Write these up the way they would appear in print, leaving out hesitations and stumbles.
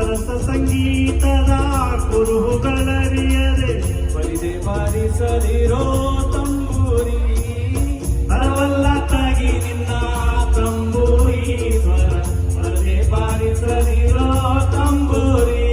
ರಸ ಸಂಗೀತದ ಕುರುಹುಗಳರಿಯದೆ ಬರಿದೆ ಬಾರಿಸಲಿರೋ ತಂಬೂರಿ ಅರವಲ್ಲ ತಾಗಿ ನಿನ್ನ ತಂಬೂರಿ ಸ್ವರ ಬರದೆ ಬಾರಿಸಲಿರೋ ತಂಬೂರಿ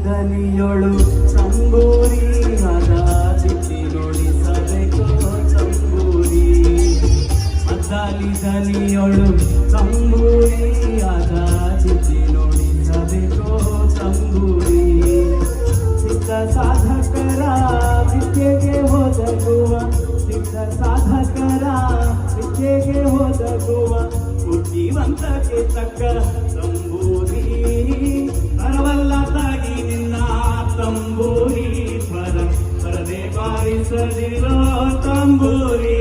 ದನಿಯೊಳು ತಂಬೂರಿ ಅದ ಬಿಚ್ಚಿ ನುಡಿಸಬೇಕು ತಂಬೂರಿ ಮದ್ದಾಲಿ ದನಿಯೊಳು ತಂಬೂರಿ ಅದ ಬಿಚ್ಚಿ ನುಡಿಸಬೇಕು ತಂಬೂರಿ ಸಿದ್ಧ ಸಾಧಕರ ವಿದ್ಯೆಗೆ ಒದಗುವ ಸಿದ್ಧ ಸಾಧಕರ ವಿದ್ಯೆಗೆ ಒದಗುವ ಬುದ್ಧಿವಂತಕ್ಕೆ ತಕ್ಕ ತಂಬೂರಿ ಅರವಲ್ಲ ತಾಗಿ ನಿನ್ನ ತಂಬೂರಿ ಸ್ವರ ಬರದೆ ಬಾರಿಸದಿರೋ ತಂಬೂರಿ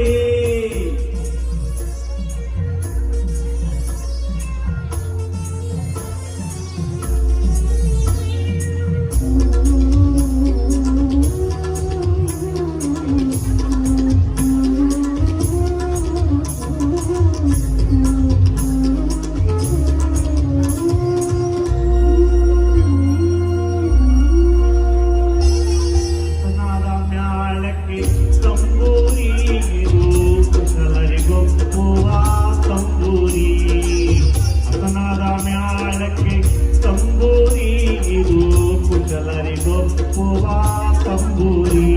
ತಂಬೂರಿ